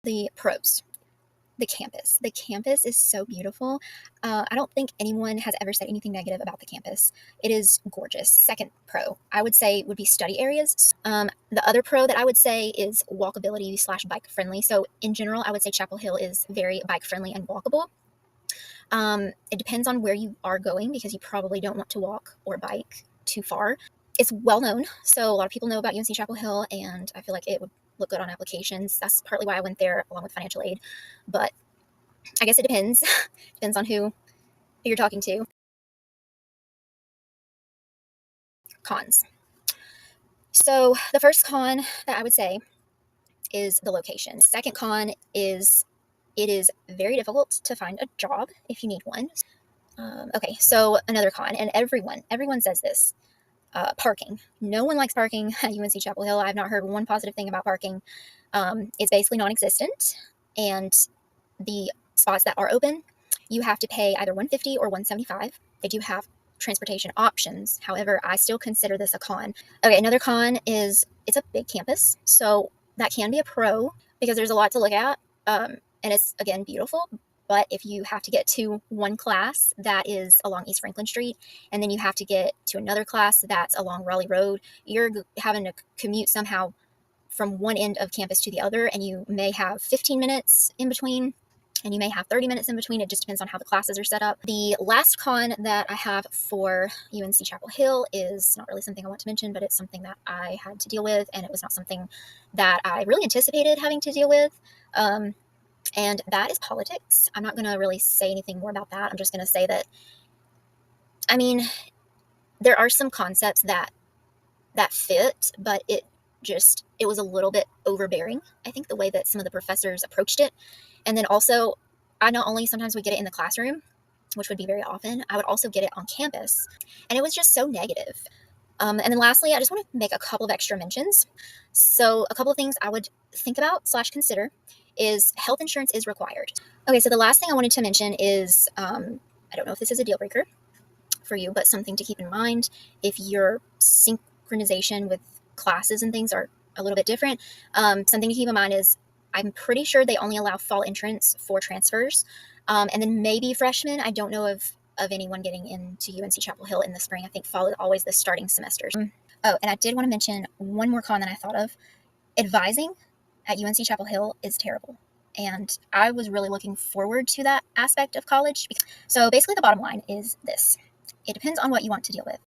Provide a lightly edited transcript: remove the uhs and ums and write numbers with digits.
The pros. The campus. The campus is so beautiful. I don't think anyone has ever said anything negative about the campus. It is gorgeous. Second pro, I would say, would be study areas. The other pro that I would say is walkability slash bike friendly. So in general, I would say Chapel Hill is very bike friendly and walkable. It depends on where you are going because you probably don't want to walk or bike too far. It's well known, so a lot of people know about UNC Chapel Hill, and I feel like it would look good on applications. That's partly why I went there along with financial aid. But I guess it depends. Depends on who you're talking to. Cons. So the first con that I would say is the location. Second con is it is very difficult to find a job if you need one. Okay, so another con, and everyone says this. Parking. No one likes parking at UNC Chapel Hill. I've not heard one positive thing about parking. It's basically non-existent, and the spots that are open, you have to pay either $150 or $175. They do have transportation options. However, I still consider this a con. Okay, another con is it's a big campus, so that can be a pro because there's a lot to look at, and it's again beautiful. But if you have to get to one class that is along East Franklin Street, and then you have to get to another class that's along Raleigh Road, you're having to commute somehow from one end of campus to the other, and you may have 15 minutes in between, and you may have 30 minutes in between. It just depends on how the classes are set up. The last con that I have for UNC Chapel Hill is not really something I want to mention, but it's something that I had to deal with, and it was not something that I really anticipated having to deal with. And that is politics. I'm not going to really say anything more about that. I'm just going to say that, I mean, there are some concepts that fit, but it was a little bit overbearing. I think the way that some of the professors approached it. And then also, I not only sometimes would get it in the classroom, which would be very often, I would also get it on campus. And it was just so negative. And then lastly, I just want to make a couple of extra mentions. So a couple of things I would think about / consider is health insurance is required. Okay, so the last thing I wanted to mention is, I don't know if this is a deal breaker for you, but something to keep in mind if your synchronization with classes and things are a little bit different. Something to keep in mind is I'm pretty sure they only allow fall entrance for transfers, and then maybe freshmen. I don't know of anyone getting into UNC Chapel Hill in the spring. I think fall is always the starting semesters. Oh, and I did want to mention one more con that I thought of. Advising at UNC Chapel Hill is terrible. And I was really looking forward to that aspect of college. So basically the bottom line is this. It depends on what you want to deal with.